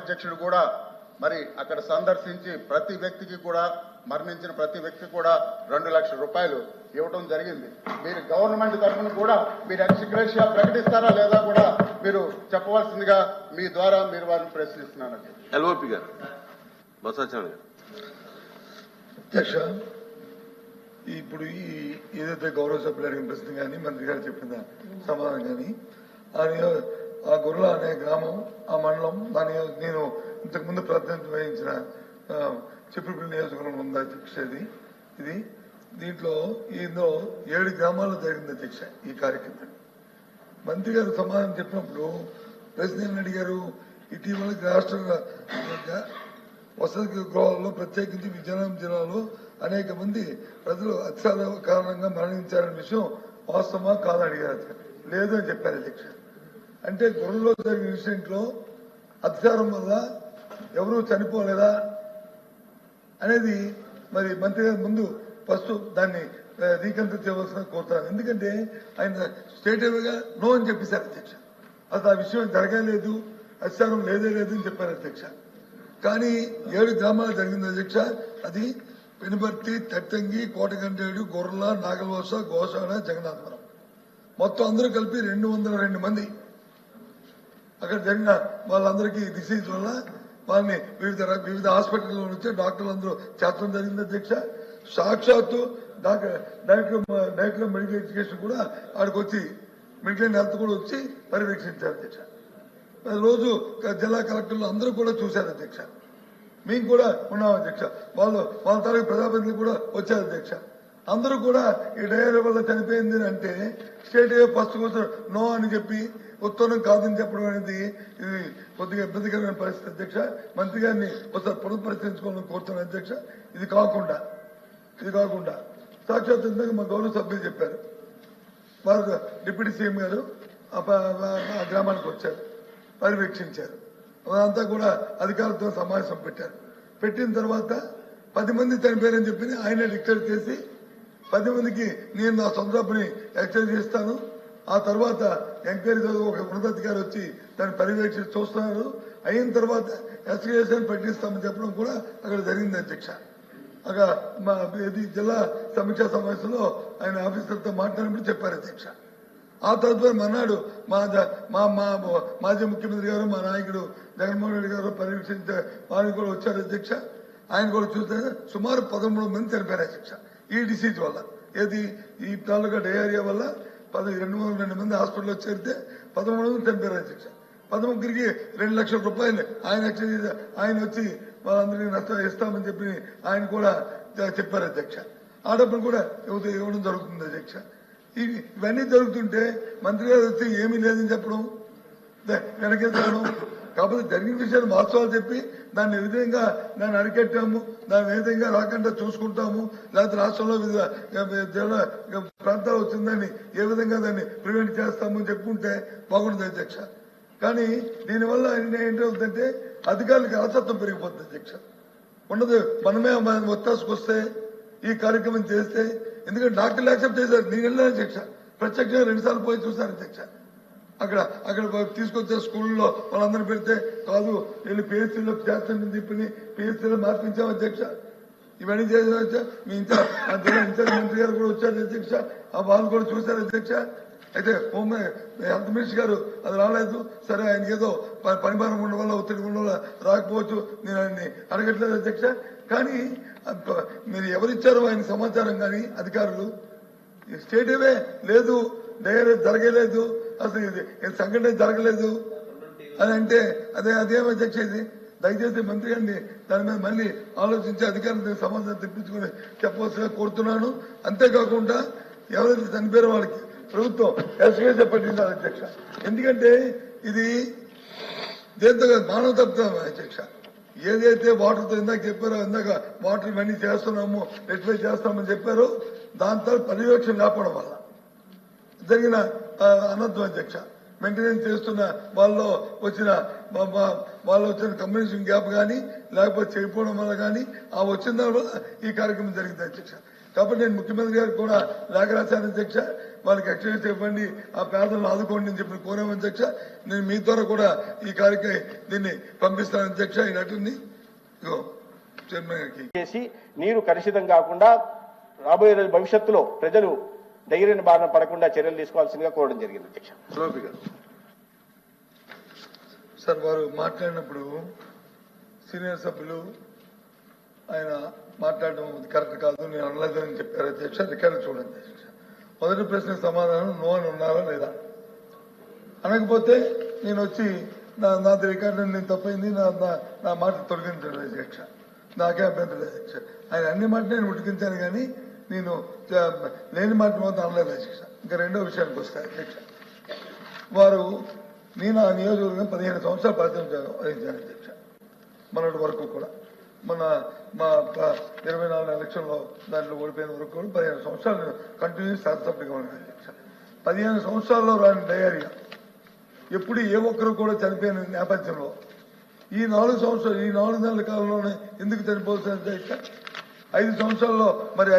కార్యాధ్యక్షుడు కూడా మరి అక్కడ సందర్శించి ప్రతి వ్యక్తికి కూడా మరణించిన ప్రతి వ్యక్తి కూడా 2 లక్షల రూపాయలు ఇవ్వడం జరిగింది. మీరు గవర్నమెంట్ తరఫున కూడా మీరు ఎక్స్గ్రేషియా ప్రకటిస్తారా లేదా కూడా మీరు చెప్పవలసిందిగా మీ ద్వారా మీరు వారిని ప్రశ్నిస్తున్నానండి. ఎల్ఓపి గారు బసాచారి గారు. అధ్యక్ష, ఇప్పుడు ఏదైతే గౌరవ సభ్యులు అడిగిన ప్రశ్న కానీ మంత్రి గారు చెప్పిన సమాధానం కానీ ఆ గొర్రెల అనే గ్రామం, ఆ మండలం, దాని నేను ఇంతకుముందు ప్రాతినిధ్యం వహించిన చిప్పుపల్లి నియోజకవర్గం ఉంది అధ్యక్ష. ఇది దీంట్లో 7 గ్రామాల్లో జరిగింది అధ్యక్ష ఈ కార్యక్రమం. మంత్రి గారు సమాధానం చెప్పినప్పుడు ప్రశ్న ఏమని అడిగారు, ఇటీవల రాష్ట్ర వసతి గృహాల్లో ప్రత్యేకించి విజయనగరం జిల్లాలో అనేక మంది ప్రజలు అత్యాచార కారణంగా మరణించారనే విషయం వాస్తవమా కాదని అడిగారు. లేదు అని చెప్పారు అధ్యక్ష. అంటే గొర్రెలో జరిగిన ఇన్సిడెంట్ లో అత్యాచారం వల్ల ఎవరూ చనిపోలేదా అనేది మరి మంత్రి గారి ముందు ఫస్ట్ దాన్ని రీకన్సిడర్ చేయవలసిన కోరుతాను. ఎందుకంటే ఆయన స్టేట్ గా నో అని చెప్పేశారు అధ్యక్ష. అసలు ఆ విషయం జరగలేదు, అత్యాచారం లేదే లేదు అని చెప్పారు అధ్యక్ష. కానీ 7 గ్రామాలు జరిగింది అధ్యక్ష. అది పెనుబర్తి, తట్టంగి, కోటగండేడు, గొర్రెల, నాగలవలస, గోశాల, జగన్నాథపురం, మొత్తం అందరూ కలిపి 202 మంది అక్కడ జరిగిన వాళ్ళందరికీ డిసీజ్ వల్ల వాళ్ళని వివిధ హాస్పిటల్లో నుంచి డాక్టర్లు అందరూ చేర్చడం జరిగింది అధ్యక్ష. సాక్షాత్తు డైరెక్టర్ మెడికల్ ఎడ్యుకేషన్ కూడా ఆడికి వచ్చి, మెడికల్ హెల్త్ కూడా వచ్చి పర్యవేక్షించారు అధ్యక్ష. రోజు జిల్లా కలెక్టర్లు అందరూ కూడా చూశారు అధ్యక్ష. మేము కూడా ఉన్నాం అధ్యక్ష. వాళ్ళ తాలూకు ప్రజాప్రతినిధులు కూడా వచ్చారు అధ్యక్ష. అందరూ కూడా ఈ డయేరియా వల్ల చనిపోయింది అంటే స్టేట్ ఫస్ట్ కోసం నో అని చెప్పి ఉత్తరం కాదని చెప్పడం అనేది ఇది కొద్దిగా ఇబ్బందికరమైన పరిస్థితి అధ్యక్ష. మంత్రి గారిని ఒకసారి పునఃపరిశీలించుకోవాలని కోరుతున్నాను అధ్యక్ష. ఇది కాకుండా సాక్షాత్ మా గౌరవ సభ్యులు చెప్పారు, వారు డిప్యూటీ సీఎం గారు ఆ గ్రామానికి వచ్చారు, పర్యవేక్షించారు. అదంతా కూడా అధికారులతో సమావేశం పెట్టారు. పెట్టిన తర్వాత 10 మంది చనిపోయారని చెప్పి ఆయన డిక్లేర్ చేసి 10 మందికి నేను నా సొంత డబ్బుని ఎక్స్చేంజ్ చేస్తాను, ఆ తర్వాత ఎంక్వైరీ ఒక ఉన్నతాధికారి వచ్చి దాన్ని పర్యవేక్షించి చూస్తున్నారు, అయిన తర్వాత ఎస్టిగేషన్ పెట్టిస్తామని చెప్పడం కూడా అక్కడ జరిగింది అధ్యక్ష. అక్కడ మా జిల్లా సమీక్షా సమావేశంలో ఆయన ఆఫీసర్తో మాట్లాడినప్పుడు చెప్పారు అధ్యక్ష. ఆ తదుపరి మన్నాడు మా మాజీ ముఖ్యమంత్రి గారు, మా నాయకుడు జగన్మోహన్ రెడ్డి గారు పర్యవేక్షించే వారికి కూడా వచ్చారు అధ్యక్ష. ఆయన కూడా చూస్తే సుమారు 13 మంది చనిపోయారు అధ్యక్ష ఈ డిసీజ్ వల్ల. ఈ తాలూకా డయేరియా వల్ల 202 మంది హాస్పిటల్లో చేరితే 13 మంది చనిపోయారు అధ్యక్ష. 11కి 2 లక్షల రూపాయలు ఆయన వచ్చి వాళ్ళందరికీ నష్టం ఇస్తామని చెప్పి ఆయన కూడా చెప్పారు అధ్యక్ష. ఆ డబ్బులు కూడా ఇవ్వడం జరుగుతుంది అధ్యక్ష. ఇవన్నీ జరుగుతుంటే మంత్రి గారు వచ్చి ఏమీ లేదని చెప్పడం, వెనకేసడం. కాకపోతే జరిగిన విషయాలు వాస్తవాలు చెప్పి దాన్ని ఏ విధంగా దాన్ని అరికట్టాము, దాన్ని ఏ విధంగా రాకుండా చూసుకుంటాము, లేకపోతే రాష్ట్రంలో వివిధ జిల్లా ప్రాంతాలు వచ్చిందని ఏ విధంగా దాన్ని ప్రివెంట్ చేస్తాము చెప్పుకుంటే బాగుంటుంది అధ్యక్ష. కానీ దీనివల్ల ఏంటవుతుందంటే అధికారులకు అలసత్వం పెరిగిపోతుంది అధ్యక్ష. ఉండదు, మనమే ఒత్తాసుకు వస్తే ఈ కార్యక్రమం చేస్తే, ఎందుకంటే డాక్టర్లు యాక్సెప్ట్ చేశారు. నేను వెళ్ళాను అధ్యక్ష, ప్రత్యక్షంగా 2 సార్లు పోయి చూశాను అధ్యక్ష. అక్కడ తీసుకొచ్చే స్కూల్లో వాళ్ళందరూ పెడితే కాదు, వెళ్ళి పిహెచ్సీలో చేస్తానని చెప్పి పిహెచ్సీలో మార్పించాం అధ్యక్ష. ఇవన్నీ చేసిన మీ ఇన్ఛార్జ్ మంత్రి గారు కూడా వచ్చారు అధ్యక్ష. ఆ వాళ్ళు కూడా చూశారు అధ్యక్ష. అయితే హెల్త్ మినిస్టర్ గారు అది రాలేదు, సరే ఆయనకి ఏదో పనిభారం ఉండడం వల్ల, ఒత్తిడి ఉండడం వల్ల రాకపోవచ్చు, నేను ఆయన్ని అడగట్లేదు అధ్యక్ష. కానీ మీరు ఎవరిచ్చారో ఆయన సమాచారం కానీ అధికారులు స్టేటివే లేదు, డైరీ జరగలేదు, అసలు ఇది సంఘటన జరగలేదు అని అంటే అదేం అధ్యక్ష. ఇది దయచేసి మంత్రి గారిని దాని మీద మళ్ళీ ఆలోచించి అధికారులకు సమాధానం తెప్పించుకుని చెప్పవలసిగా కోరుతున్నాను. అంతేకాకుండా ఎవరైతే చనిపోయారో వాళ్ళకి ప్రభుత్వం ఎస్కేసీ పట్టించాలి అధ్యక్ష. ఎందుకంటే ఇది దేంతో మానవ తప్పుతాం అధ్యక్ష. ఏదైతే వాటర్తో ఇందాక చెప్పారో, ఇందాక వాటర్ ఇవన్నీ చేస్తున్నాము, రెక్టిఫై చేస్తామని చెప్పారో, దాంతో పర్యవేక్షణ లేకపోవడం వల్ల జరిగిన అనర్థం అధ్యక్ష. మెయింటెనెన్స్ చేస్తున్న వాళ్ళు వచ్చిన కమ్యూనికేషన్ గ్యాప్ కానీ, లేకపోతే చేయకపోవడం వల్ల కానీ, ఆ వచ్చిన వల్ల ఈ కార్యక్రమం జరిగింది అధ్యక్ష. కాబట్టి నేను ముఖ్యమంత్రి గారికి కూడా లేఖ రాశాను అధ్యక్ష. వాళ్ళకి ఎక్స్చేంజ్ ఇవ్వండి, ఆ పేదలను ఆదుకోండి అని చెప్పి కోరాము అధ్యక్ష. నేను మీ ద్వారా కూడా ఈ కార్యక్రమం దీన్ని పంపిస్తాను అధ్యక్ష. ఈ నటుని చైర్మన్ గారికి చేసి నీరు కలుషితం కాకుండా రాబోయే రోజు భవిష్యత్తులో ప్రజలు డైరీని బారిన పడకుండా చర్యలు తీసుకోవాల్సిందిగా కోరడం జరిగింది అధ్యక్ష. స్లోపి గారు. సార్ వారు మాట్లాడినప్పుడు సీనియర్ సభ్యులు ఆయన మాట్లాడడం కరెక్ట్ కాదు, నేను అనలేదని చెప్పారు అధ్యక్ష. రికార్డు చూడండి అధ్యక్ష. మొదటి ప్రశ్న సమాధానం నో అని ఉన్నారా లేదా, అనకపోతే నేను వచ్చి నాది రికార్డు నేను తప్పైంది, నా మాట తొలగించాడు అధ్యక్ష. నాకే అభ్యంతరం అధ్యక్ష. ఆయన అన్ని మాట నేను ఉడికించాను కానీ నేను లేని మాట మాత్రం అనలేదు అధ్యక్ష. ఇంకా రెండో విషయానికి వస్తాయి అధ్యక్ష. వారు నేను ఆ నియోజకవర్గం 15 సంవత్సరాలు ప్రాతినిధ్యం వహించాను అధ్యక్ష. మొన్నటి వరకు కూడా మన మా 24 ఎలక్షన్లో దాంట్లో ఓడిపోయిన వరకు కూడా 15 సంవత్సరాలు కంటిన్యూస్ శాసనసభ్యుగా ఉన్నాను అధ్యక్ష. 15 సంవత్సరాల్లో రాని డయేరియా ఎప్పుడు ఏ ఒక్కరు కూడా చనిపోయిన నేపథ్యంలో ఈ 4 నెలల కాలంలోనే ఎందుకు చనిపోవచ్చు అధ్యక్ష? 5 సంవత్సరాల్లో మరి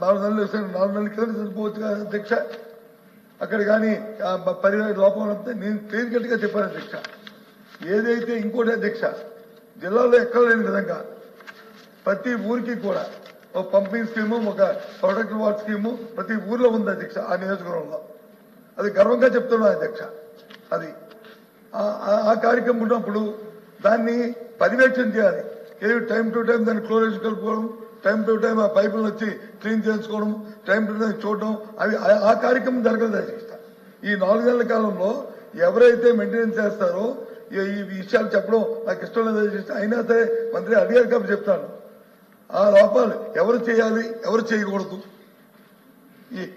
4 నెలలు 4 నెలల కింద చనిపోవచ్చు కదా అధ్యక్ష. అక్కడ కానీ పరివార లోపం వస్తే నేను క్లియర్ కట్ గా చెప్పాను అధ్యక్ష. ఏదైతే ఇంకోటి అధ్యక్ష, జిల్లాలో ఎక్కడ లేని విధంగా ప్రతి ఊరికి కూడా ఒక పంపింగ్ స్కీము, ఒక ప్రొటెక్ట్ వాటర్ స్కీము ప్రతి ఊర్లో ఉంది అధ్యక్ష. ఆ నియోజకవర్గంలో అది గర్వంగా చెప్తున్నాను అధ్యక్ష. అది ఆ కార్యక్రమం ఉన్నప్పుడు దాన్ని పర్యవేక్షణ చేయాలి. ఏది టైం టు టైం దాన్ని క్లోరేజ్ కలుపుకోవడం, టైం టు టైం ఆ పైపులను వచ్చి క్లీన్ చేసుకోవడం, టైం టు టైం చూడడం, అవి ఆ కార్యక్రమం జరగదు అధ్యక్ష. ఈ 4 నెలల కాలంలో ఎవరైతే మెయింటెనెన్స్ చేస్తారో ఈ విషయాలు చెప్పడం నాకు ఇష్టం లేదు అధ్యక్ష. అయినా సరే మంత్రి అడిగారు కాబట్టి చెప్తాను. ఆ లోపాలు ఎవరు చేయాలి, ఎవరు చేయకూడదు,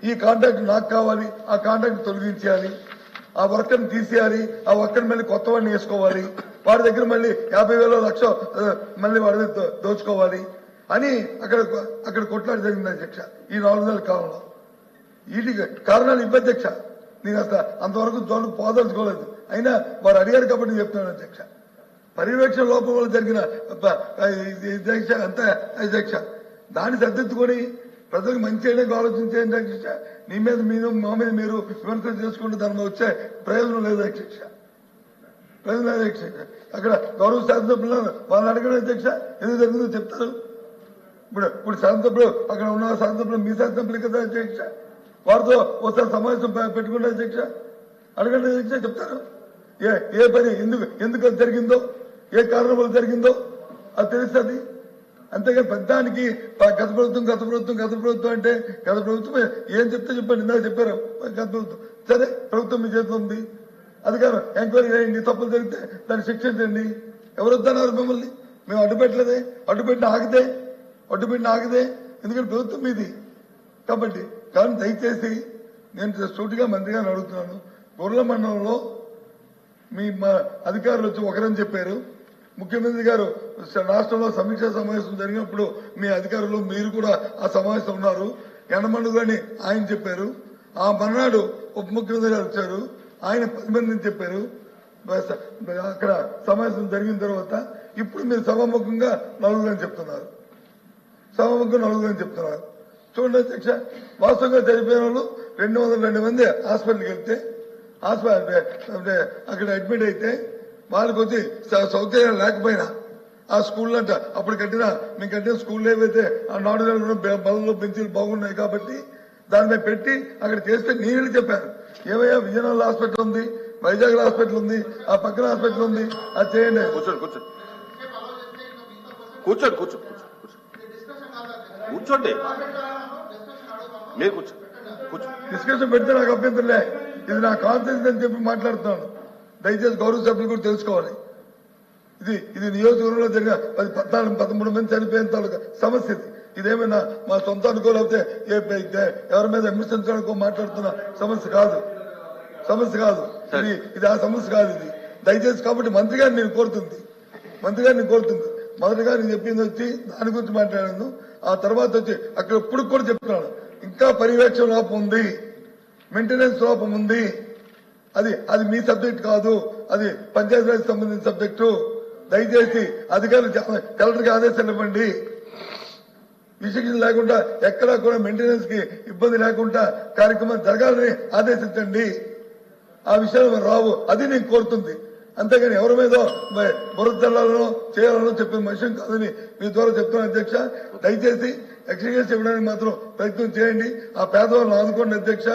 ఈ కాంట్రాక్ట్ నాకు కావాలి, ఆ కాంట్రాక్ట్ తొలగించేయాలి, ఆ వర్కర్ని తీసేయాలి, ఆ వర్కర్ మళ్ళీ కొత్త వాడిని వేసుకోవాలి, వాడి దగ్గర మళ్ళీ 50,000 లక్ష మళ్ళీ వాడి దోచుకోవాలి అని అక్కడ కొట్లాడి జరిగింది అధ్యక్ష. ఈ 4 నెలల కాలంలో వీటికి కారణాలు ఇవ్వధ్యక్ష. నేను అసలు అంతవరకు జోలికి పోదలుచుకోలేదు. అయినా వారు అడిగారు కాబట్టి చెప్తున్నాను అధ్యక్ష. పర్యవేక్షణ లోపం వల్ల జరిగిన అధ్యక్ష అంతే అధ్యక్ష. దాన్ని సర్దిద్దుకొని ప్రజలకు మంచి చేయడానికి ఆలోచించేయండి అధ్యక్ష. నీ మీద మీరు మా మీద మీరు విమర్శలు చేసుకుంటే దాని మీద వచ్చే ప్రయోజనం లేదు అధ్యక్ష. ప్రయోజనం లేదు అధ్యక్ష. అక్కడ గౌరవ శాసనసభ్యులు వాళ్ళని అడగడం అధ్యక్ష ఎందుకు జరిగిందో చెప్తారు. ఇప్పుడు శాసనసభ్యులు అక్కడ ఉన్న శాసనసభ్యులు మీ శాసనసభ్యులు కదా అధ్యక్ష, వారితో ఒకసారి సమావేశం పెట్టుకుంటే అధ్యక్ష అడగండి అధ్యక్ష, చెప్తారు ఏ పని ఎందుకు అది జరిగిందో, ఏ కారణం వల్ల జరిగిందో అది తెలుస్తుంది. అంతేగాని పెద్దానికి గత ప్రభుత్వం అంటే గత ప్రభుత్వం ఏం చెప్తే చెప్పండి. ఇందాక చెప్పారు గత ప్రభుత్వం. సరే ప్రభుత్వం మీ చేతిలో ఉంది, అధికారం ఎంక్వైరీ చేయండి, తప్పులు జరిగితే దాన్ని శిక్షించండి. ఎవరు వద్దన్నారు మిమ్మల్ని? మేము అడ్డుపెట్టిన ఆగితే ఎందుకంటే ప్రభుత్వం మీది కాబట్టి. కానీ దయచేసి నేను సూటిగా మంత్రి గారిని అడుగుతున్నాను. గొర్రెల మండలంలో మా అధికారులు వచ్చి ఒకరని చెప్పారు. ముఖ్యమంత్రి గారు రాష్ట్రంలో సమీక్షా సమావేశం జరిగినప్పుడు మీ అధికారులు మీరు కూడా ఆ సమావేశం ఉన్నారు. ఎండమండుగు అని ఆయన చెప్పారు. ఆ మర్నాడు ఉప ముఖ్యమంత్రి గారు వచ్చారు, ఆయన 10 మందిని చెప్పారు. అక్కడ సమావేశం జరిగిన తర్వాత ఇప్పుడు మీరు సభాముఖంగా 4 అని చెప్తున్నారు. చూడండి అధ్యక్ష, వాస్తవంగా చనిపోయిన వాళ్ళు 202 మంది హాస్పిటల్కి వెళ్తే అక్కడ అడ్మిట్ అయితే వాళ్ళకి వచ్చి సౌకర్యాలు లేకపోయినా ఆ స్కూల్ అంట అప్పుడు మేము కట్టిన స్కూల్లో ఏవైతే ఆ 4 బలంలో బెంచీలు బాగున్నాయి కాబట్టి దాని మీద పెట్టి అక్కడ చేస్తే నేను చెప్పాను. ఏమయ్యా విజయనగరం హాస్పిటల్ ఉంది, వైజాగ్ హాస్పిటల్ ఉంది, ఆ పక్కన హాస్పిటల్ ఉంది, అది చేయండి. కూర్చోండి, మీరు డిస్కషన్ పెడితే నాకు అభ్యంతరలే. ఇది నా కాన్ఫిడెన్స్ అని చెప్పి మాట్లాడుతున్నాను. దయచేసి గౌరవ సభ్యులు కూడా తెలుసుకోవాలి. ఇది నియోజకవర్గంలో జరిగిన 13 మంది చనిపోయేంత సమస్య. ఇదేమైనా మా సొంత అనుకోలేకపోతే ఎవరి మీద విమర్శించడానికో మాట్లాడుతున్న సమస్య కాదు. ఇది ఆ సమస్య కాదు. ఇది దయచేసి కాబట్టి మంత్రి గారిని నేను కోరుతుంది. మొదటిగా నేను చెప్పింది వచ్చి దాని గురించి మాట్లాడాను. ఆ తర్వాత వచ్చి అక్కడ ఇప్పుడు కూడా చెప్తున్నాను, ఇంకా పర్యవేక్షణ లోపం ఉంది, మెయింటెనెన్స్ లోపం ఉంది. అది మీ సబ్జెక్ట్ కాదు, అది పంచాయతీరాజ్ సంబంధించిన సబ్జెక్టు. దయచేసి అధికారులు కలెక్టర్కి ఆదేశాలు ఇవ్వండి. విశిక్షణ లేకుండా ఎక్కడా కూడా మెయింటెనెన్స్ కి ఇబ్బంది లేకుండా కార్యక్రమం జరగాలని ఆదేశించండి. ఆ విషయాలు రావు, అది నేను కోరుతుంది. అంతేగాని ఎవరి మీద బురదల్లాలనో చేయాలనో చెప్పిన విషయం కాదని మీ ద్వారా చెప్తున్నాను అధ్యక్ష. దయచేసి ఎక్స్గ్రేషియా ఇవ్వడానికి మాత్రం ప్రయత్నం చేయండి. ఆ పేదవాళ్ళని ఆదుకోండి అధ్యక్ష.